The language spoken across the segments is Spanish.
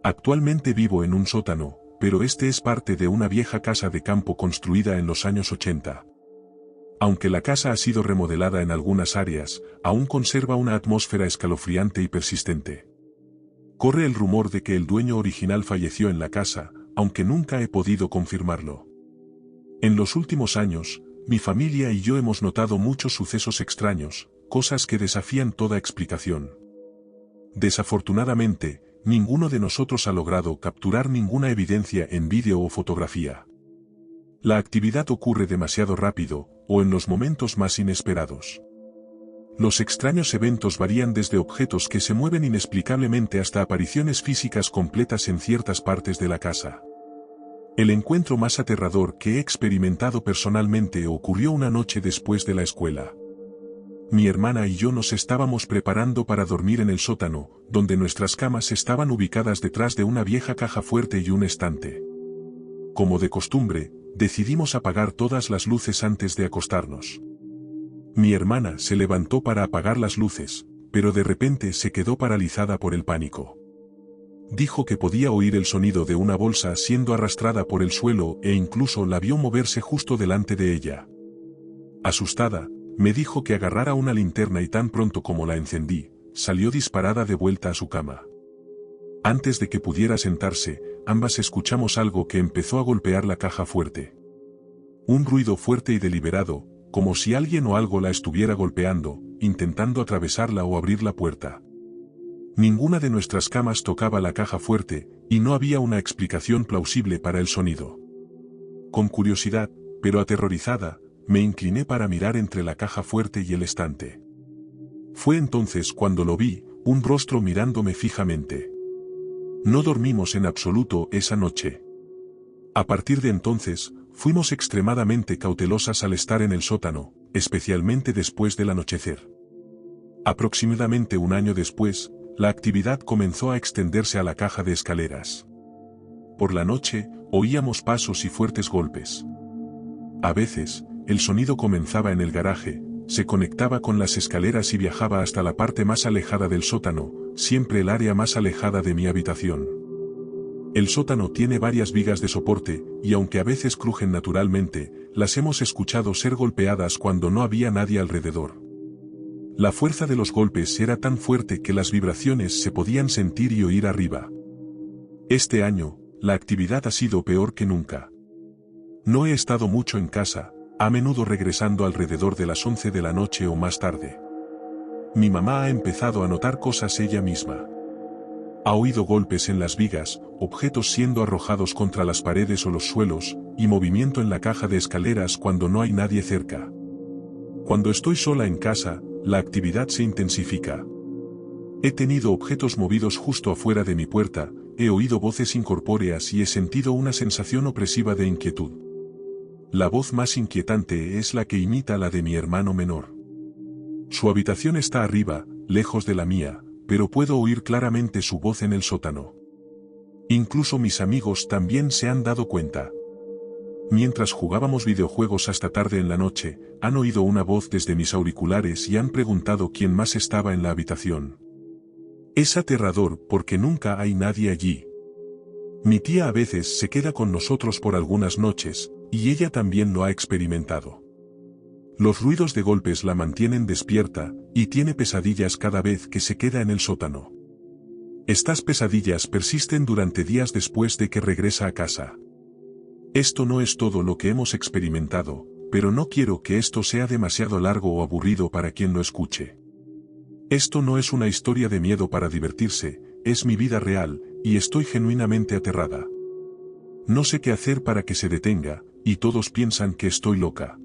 Actualmente vivo en un sótano, pero este es parte de una vieja casa de campo construida en los años 80. Aunque la casa ha sido remodelada en algunas áreas, aún conserva una atmósfera escalofriante y persistente. Corre el rumor de que el dueño original falleció en la casa, aunque nunca he podido confirmarlo. En los últimos años, mi familia y yo hemos notado muchos sucesos extraños, cosas que desafían toda explicación. Desafortunadamente, ninguno de nosotros ha logrado capturar ninguna evidencia en vídeo o fotografía. La actividad ocurre demasiado rápido, o en los momentos más inesperados. Los extraños eventos varían desde objetos que se mueven inexplicablemente hasta apariciones físicas completas en ciertas partes de la casa. El encuentro más aterrador que he experimentado personalmente ocurrió una noche después de la escuela. Mi hermana y yo nos estábamos preparando para dormir en el sótano, donde nuestras camas estaban ubicadas detrás de una vieja caja fuerte y un estante. Como de costumbre, decidimos apagar todas las luces antes de acostarnos. Mi hermana se levantó para apagar las luces, pero de repente se quedó paralizada por el pánico. Dijo que podía oír el sonido de una bolsa siendo arrastrada por el suelo e incluso la vio moverse justo delante de ella. Asustada, me dijo que agarrara una linterna y tan pronto como la encendí, salió disparada de vuelta a su cama. Antes de que pudiera sentarse, ambas escuchamos algo que empezó a golpear la caja fuerte. Un ruido fuerte y deliberado, como si alguien o algo la estuviera golpeando, intentando atravesarla o abrir la puerta. Ninguna de nuestras camas tocaba la caja fuerte, y no había una explicación plausible para el sonido. Con curiosidad, pero aterrorizada, me incliné para mirar entre la caja fuerte y el estante. Fue entonces cuando lo vi, un rostro mirándome fijamente. No dormimos en absoluto esa noche. A partir de entonces, fuimos extremadamente cautelosas al estar en el sótano, especialmente después del anochecer. Aproximadamente un año después, la actividad comenzó a extenderse a la caja de escaleras. Por la noche, oíamos pasos y fuertes golpes. A veces, el sonido comenzaba en el garaje, se conectaba con las escaleras y viajaba hasta la parte más alejada del sótano, siempre el área más alejada de mi habitación. El sótano tiene varias vigas de soporte, y aunque a veces crujen naturalmente, las hemos escuchado ser golpeadas cuando no había nadie alrededor. La fuerza de los golpes era tan fuerte que las vibraciones se podían sentir y oír arriba. Este año, la actividad ha sido peor que nunca. No he estado mucho en casa, a menudo regresando alrededor de las 11 de la noche o más tarde. Mi mamá ha empezado a notar cosas ella misma. Ha oído golpes en las vigas, objetos siendo arrojados contra las paredes o los suelos, y movimiento en la caja de escaleras cuando no hay nadie cerca. Cuando estoy sola en casa, la actividad se intensifica. He tenido objetos movidos justo afuera de mi puerta, he oído voces incorpóreas y he sentido una sensación opresiva de inquietud. La voz más inquietante es la que imita la de mi hermano menor. Su habitación está arriba, lejos de la mía, pero puedo oír claramente su voz en el sótano. Incluso mis amigos también se han dado cuenta. Mientras jugábamos videojuegos hasta tarde en la noche, han oído una voz desde mis auriculares y han preguntado quién más estaba en la habitación. Es aterrador porque nunca hay nadie allí. Mi tía a veces se queda con nosotros por algunas noches, y ella también lo ha experimentado. Los ruidos de golpes la mantienen despierta, y tiene pesadillas cada vez que se queda en el sótano. Estas pesadillas persisten durante días después de que regresa a casa. Esto no es todo lo que hemos experimentado, pero no quiero que esto sea demasiado largo o aburrido para quien lo escuche. Esto no es una historia de miedo para divertirse, es mi vida real, y estoy genuinamente aterrada. No sé qué hacer para que se detenga, y todos piensan que estoy loca.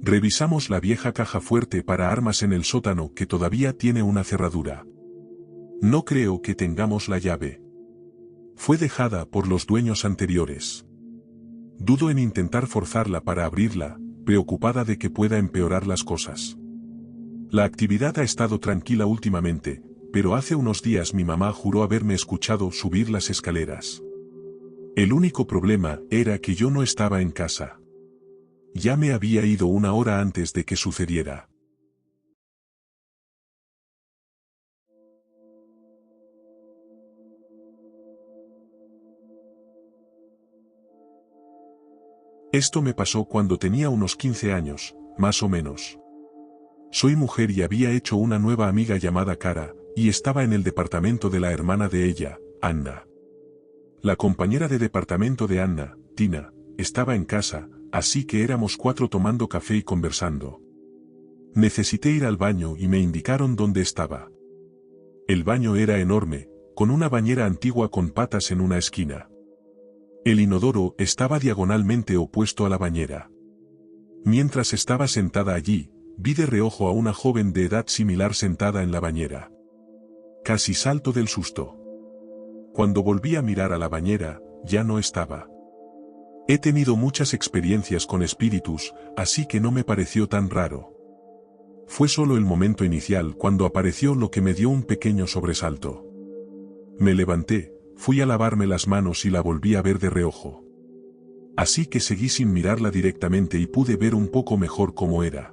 Revisamos la vieja caja fuerte para armas en el sótano que todavía tiene una cerradura. No creo que tengamos la llave. Fue dejada por los dueños anteriores. Dudo en intentar forzarla para abrirla, preocupada de que pueda empeorar las cosas. La actividad ha estado tranquila últimamente, pero hace unos días mi mamá juró haberme escuchado subir las escaleras. El único problema era que yo no estaba en casa. Ya me había ido una hora antes de que sucediera. Esto me pasó cuando tenía unos 15 años, más o menos. Soy mujer y había hecho una nueva amiga llamada Cara, y estaba en el departamento de la hermana de ella, Anna. La compañera de departamento de Anna, Tina, estaba en casa, así que éramos 4 tomando café y conversando. Necesité ir al baño y me indicaron dónde estaba. El baño era enorme, con una bañera antigua con patas en una esquina. El inodoro estaba diagonalmente opuesto a la bañera. Mientras estaba sentada allí, vi de reojo a una joven de edad similar sentada en la bañera. Casi salto del susto. Cuando volví a mirar a la bañera, ya no estaba. He tenido muchas experiencias con espíritus, así que no me pareció tan raro. Fue solo el momento inicial cuando apareció lo que me dio un pequeño sobresalto. Me levanté, fui a lavarme las manos y la volví a ver de reojo. Así que seguí sin mirarla directamente y pude ver un poco mejor cómo era.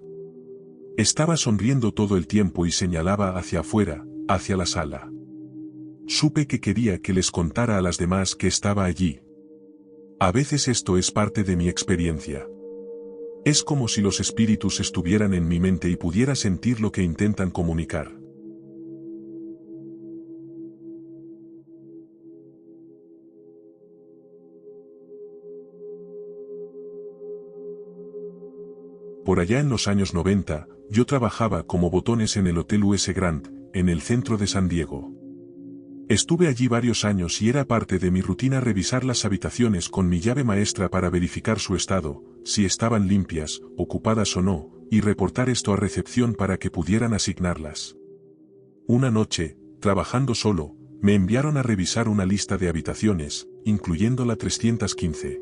Estaba sonriendo todo el tiempo y señalaba hacia afuera, hacia la sala. Supe que quería que les contara a las demás que estaba allí. A veces esto es parte de mi experiencia. Es como si los espíritus estuvieran en mi mente y pudiera sentir lo que intentan comunicar. Por allá en los años 90, yo trabajaba como botones en el Hotel US Grand, en el centro de San Diego. Estuve allí varios años y era parte de mi rutina revisar las habitaciones con mi llave maestra para verificar su estado, si estaban limpias, ocupadas o no, y reportar esto a recepción para que pudieran asignarlas. Una noche, trabajando solo, me enviaron a revisar una lista de habitaciones, incluyendo la 315.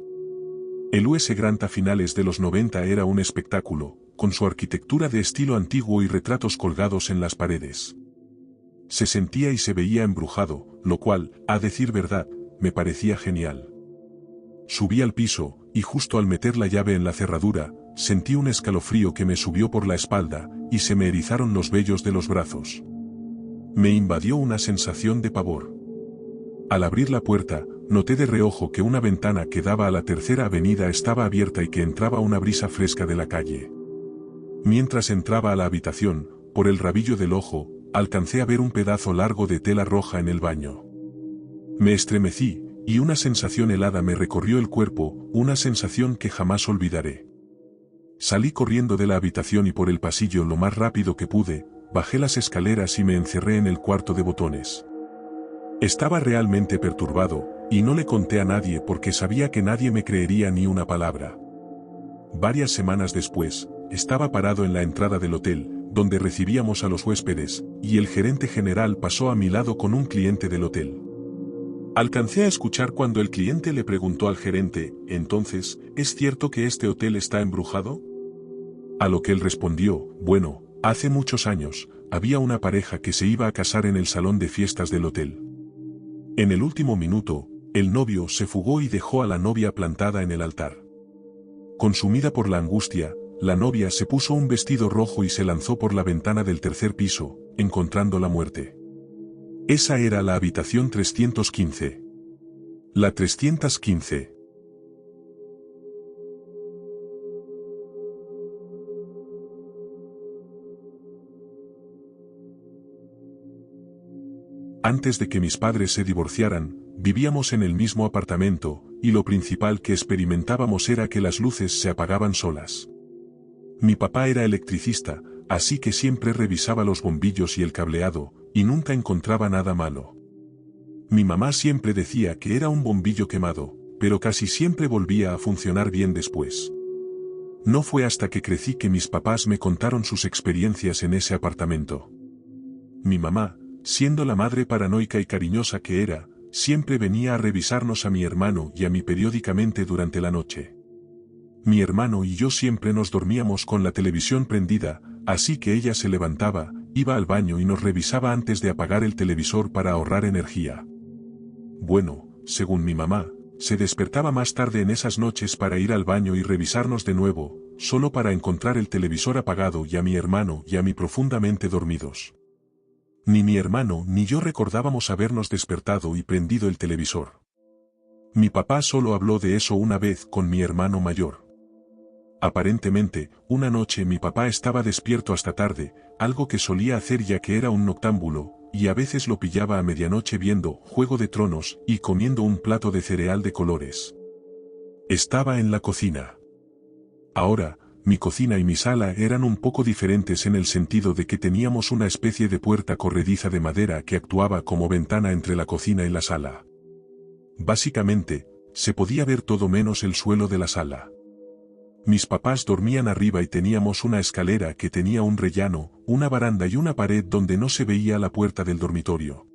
El US Grand a finales de los 90 era un espectáculo, con su arquitectura de estilo antiguo y retratos colgados en las paredes. Se sentía y se veía embrujado, lo cual, a decir verdad, me parecía genial. Subí al piso, y justo al meter la llave en la cerradura, sentí un escalofrío que me subió por la espalda, y se me erizaron los vellos de los brazos. Me invadió una sensación de pavor. Al abrir la puerta, noté de reojo que una ventana que daba a la Tercera Avenida estaba abierta y que entraba una brisa fresca de la calle. Mientras entraba a la habitación, por el rabillo del ojo, alcancé a ver un pedazo largo de tela roja en el baño. Me estremecí, y una sensación helada me recorrió el cuerpo, una sensación que jamás olvidaré. Salí corriendo de la habitación y por el pasillo lo más rápido que pude, bajé las escaleras y me encerré en el cuarto de botones. Estaba realmente perturbado, y no le conté a nadie porque sabía que nadie me creería ni una palabra. Varias semanas después, estaba parado en la entrada del hotel, donde recibíamos a los huéspedes, y el gerente general pasó a mi lado con un cliente del hotel. Alcancé a escuchar cuando el cliente le preguntó al gerente, entonces, ¿es cierto que este hotel está embrujado? A lo que él respondió, bueno, hace muchos años, había una pareja que se iba a casar en el salón de fiestas del hotel. En el último minuto, el novio se fugó y dejó a la novia plantada en el altar. Consumida por la angustia, la novia se puso un vestido rojo y se lanzó por la ventana del 3er piso, encontrando la muerte. Esa era la habitación 315. La 315. Antes de que mis padres se divorciaran, vivíamos en el mismo apartamento, y lo principal que experimentábamos era que las luces se apagaban solas. Mi papá era electricista, así que siempre revisaba los bombillos y el cableado, y nunca encontraba nada malo. Mi mamá siempre decía que era un bombillo quemado, pero casi siempre volvía a funcionar bien después. No fue hasta que crecí que mis papás me contaron sus experiencias en ese apartamento. Mi mamá, siendo la madre paranoica y cariñosa que era, siempre venía a revisarnos a mi hermano y a mí periódicamente durante la noche. Mi hermano y yo siempre nos dormíamos con la televisión prendida, así que ella se levantaba, iba al baño y nos revisaba antes de apagar el televisor para ahorrar energía. Bueno, según mi mamá, se despertaba más tarde en esas noches para ir al baño y revisarnos de nuevo, solo para encontrar el televisor apagado y a mi hermano y a mí profundamente dormidos. Ni mi hermano ni yo recordábamos habernos despertado y prendido el televisor. Mi papá solo habló de eso una vez con mi hermano mayor. Aparentemente, una noche mi papá estaba despierto hasta tarde, algo que solía hacer ya que era un noctámbulo, y a veces lo pillaba a medianoche viendo Juego de Tronos y comiendo un plato de cereal de colores. Estaba en la cocina. Ahora, mi cocina y mi sala eran un poco diferentes en el sentido de que teníamos una especie de puerta corrediza de madera que actuaba como ventana entre la cocina y la sala. Básicamente, se podía ver todo menos el suelo de la sala. Mis papás dormían arriba y teníamos una escalera que tenía un rellano, una baranda y una pared donde no se veía la puerta del dormitorio.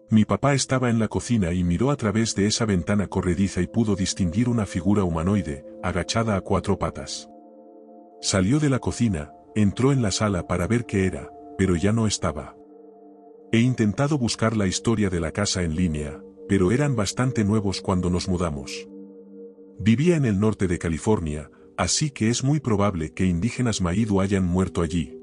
Mi papá estaba en la cocina y miró a través de esa ventana corrediza y pudo distinguir una figura humanoide, agachada a 4 patas. Salió de la cocina, entró en la sala para ver qué era, pero ya no estaba. He intentado buscar la historia de la casa en línea, pero eran bastante nuevos cuando nos mudamos. Vivía en el norte de California, así que es muy probable que indígenas Maidu hayan muerto allí.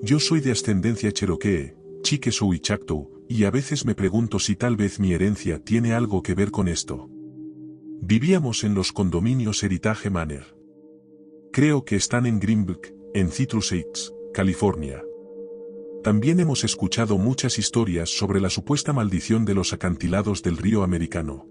Yo soy de ascendencia cherokee, Chickasaw y Choctaw, y a veces me pregunto si tal vez mi herencia tiene algo que ver con esto. Vivíamos en los condominios Heritage Manor. Creo que están en Greenbrook, en Citrus Heights, California. También hemos escuchado muchas historias sobre la supuesta maldición de los acantilados del río americano.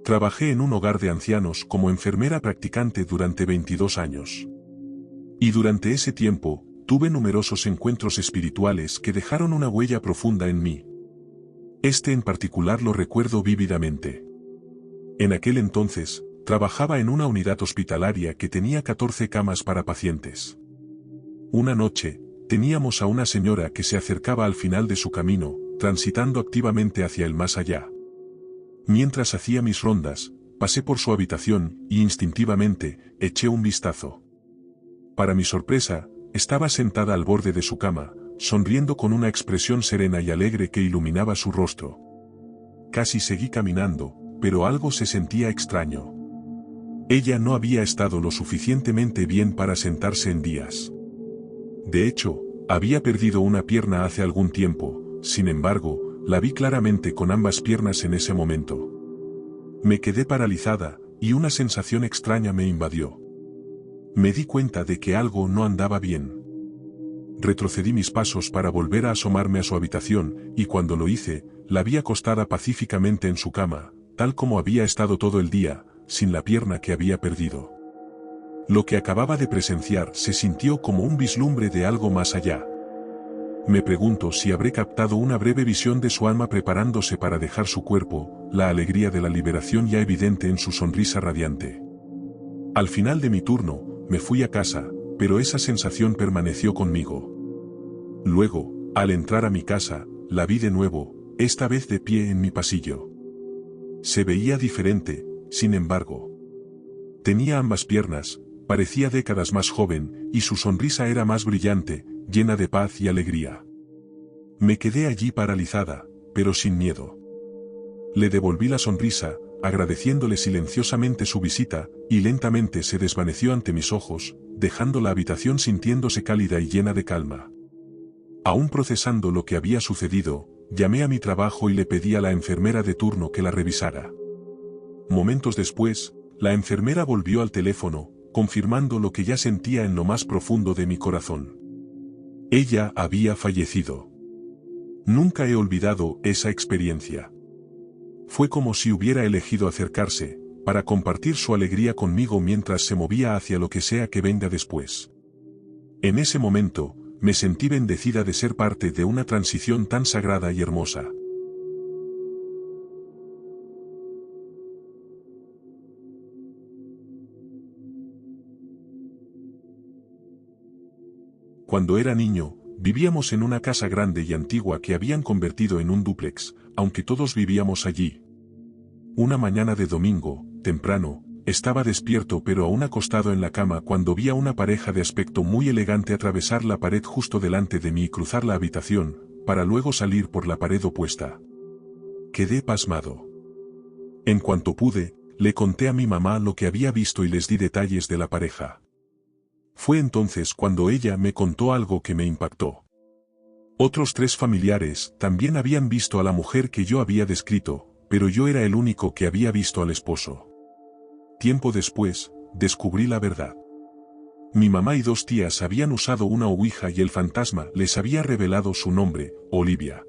Trabajé en un hogar de ancianos como enfermera practicante durante 22 años. Y durante ese tiempo, tuve numerosos encuentros espirituales que dejaron una huella profunda en mí. Este en particular lo recuerdo vívidamente. En aquel entonces, trabajaba en una unidad hospitalaria que tenía 14 camas para pacientes. Una noche, teníamos a una señora que se acercaba al final de su camino, transitando activamente hacia el más allá. Mientras hacía mis rondas, pasé por su habitación y instintivamente, eché un vistazo. Para mi sorpresa, estaba sentada al borde de su cama, sonriendo con una expresión serena y alegre que iluminaba su rostro. Casi seguí caminando, pero algo se sentía extraño. Ella no había estado lo suficientemente bien para sentarse en días. De hecho, había perdido una pierna hace algún tiempo, sin embargo, la vi claramente con ambas piernas en ese momento. Me quedé paralizada, y una sensación extraña me invadió. Me di cuenta de que algo no andaba bien. Retrocedí mis pasos para volver a asomarme a su habitación, y cuando lo hice, la vi acostada pacíficamente en su cama, tal como había estado todo el día, sin la pierna que había perdido. Lo que acababa de presenciar se sintió como un vislumbre de algo más allá. Me pregunto si habré captado una breve visión de su alma preparándose para dejar su cuerpo, la alegría de la liberación ya evidente en su sonrisa radiante. Al final de mi turno, me fui a casa, pero esa sensación permaneció conmigo. Luego, al entrar a mi casa, la vi de nuevo, esta vez de pie en mi pasillo. Se veía diferente, sin embargo. Tenía ambas piernas, parecía décadas más joven, y su sonrisa era más brillante, llena de paz y alegría. Me quedé allí paralizada, pero sin miedo. Le devolví la sonrisa, agradeciéndole silenciosamente su visita, y lentamente se desvaneció ante mis ojos, dejando la habitación sintiéndose cálida y llena de calma. Aún procesando lo que había sucedido, llamé a mi trabajo y le pedí a la enfermera de turno que la revisara. Momentos después, la enfermera volvió al teléfono, confirmando lo que ya sentía en lo más profundo de mi corazón. Ella había fallecido. Nunca he olvidado esa experiencia. Fue como si hubiera elegido acercarse, para compartir su alegría conmigo mientras se movía hacia lo que sea que venga después. En ese momento, me sentí bendecida de ser parte de una transición tan sagrada y hermosa. Cuando era niño, vivíamos en una casa grande y antigua que habían convertido en un dúplex, aunque todos vivíamos allí. Una mañana de domingo, temprano, estaba despierto pero aún acostado en la cama cuando vi a una pareja de aspecto muy elegante atravesar la pared justo delante de mí y cruzar la habitación, para luego salir por la pared opuesta. Quedé pasmado. En cuanto pude, le conté a mi mamá lo que había visto y les di detalles de la pareja. Fue entonces cuando ella me contó algo que me impactó. Otros 3 familiares también habían visto a la mujer que yo había descrito, pero yo era el único que había visto al esposo. Tiempo después, descubrí la verdad. Mi mamá y 2 tías habían usado una ouija y el fantasma les había revelado su nombre, Olivia.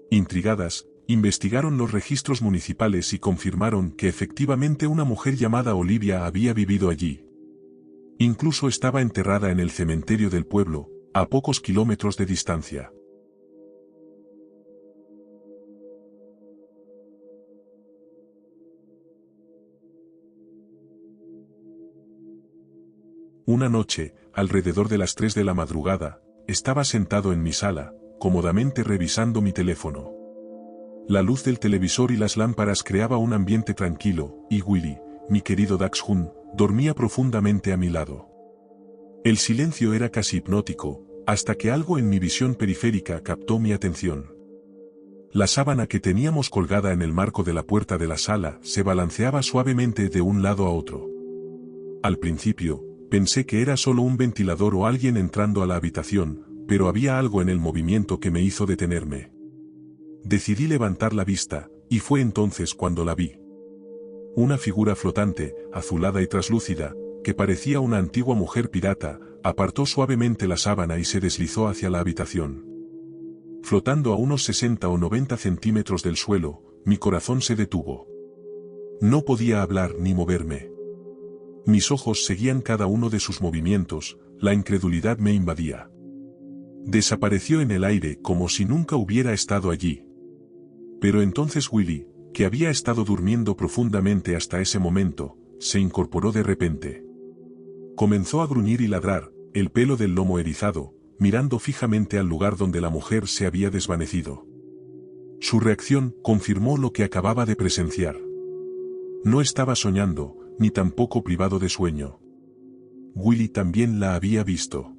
Intrigadas, investigaron los registros municipales y confirmaron que efectivamente una mujer llamada Olivia había vivido allí. Incluso estaba enterrada en el cementerio del pueblo, a pocos kilómetros de distancia. Una noche, alrededor de las 3 de la madrugada, estaba sentado en mi sala, cómodamente revisando mi teléfono. La luz del televisor y las lámparas creaba un ambiente tranquilo, y Willy, mi querido Dachshund, dormía profundamente a mi lado. El silencio era casi hipnótico, hasta que algo en mi visión periférica captó mi atención. La sábana que teníamos colgada en el marco de la puerta de la sala se balanceaba suavemente de un lado a otro. Al principio, pensé que era solo un ventilador o alguien entrando a la habitación, pero había algo en el movimiento que me hizo detenerme. Decidí levantar la vista, y fue entonces cuando la vi. Una figura flotante, azulada y traslúcida, que parecía una antigua mujer pirata, apartó suavemente la sábana y se deslizó hacia la habitación. Flotando a unos 60 o 90 centímetros del suelo, mi corazón se detuvo. No podía hablar ni moverme. Mis ojos seguían cada uno de sus movimientos, la incredulidad me invadía. Desapareció en el aire como si nunca hubiera estado allí. Pero entonces Willy, que había estado durmiendo profundamente hasta ese momento, se incorporó de repente. Comenzó a gruñir y ladrar, el pelo del lomo erizado, mirando fijamente al lugar donde la mujer se había desvanecido. Su reacción confirmó lo que acababa de presenciar. No estaba soñando, ni tampoco privado de sueño. Willy también la había visto.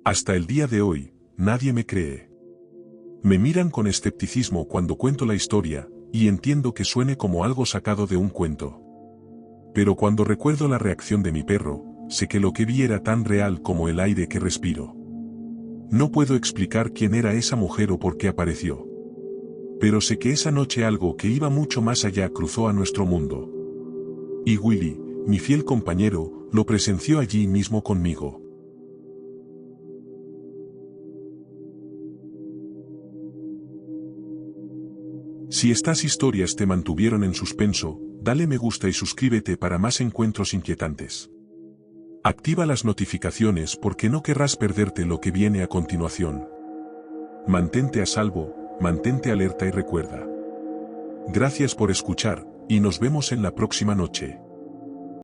Hasta el día de hoy, nadie me cree. Me miran con escepticismo cuando cuento la historia, y entiendo que suene como algo sacado de un cuento. Pero cuando recuerdo la reacción de mi perro, sé que lo que vi era tan real como el aire que respiro. No puedo explicar quién era esa mujer o por qué apareció. Pero sé que esa noche algo que iba mucho más allá cruzó a nuestro mundo. Y Willy, mi fiel compañero, lo presenció allí mismo conmigo. Si estas historias te mantuvieron en suspenso, dale me gusta y suscríbete para más encuentros inquietantes. Activa las notificaciones porque no querrás perderte lo que viene a continuación. Mantente a salvo, mantente alerta y recuerda. Gracias por escuchar, y nos vemos en la próxima noche.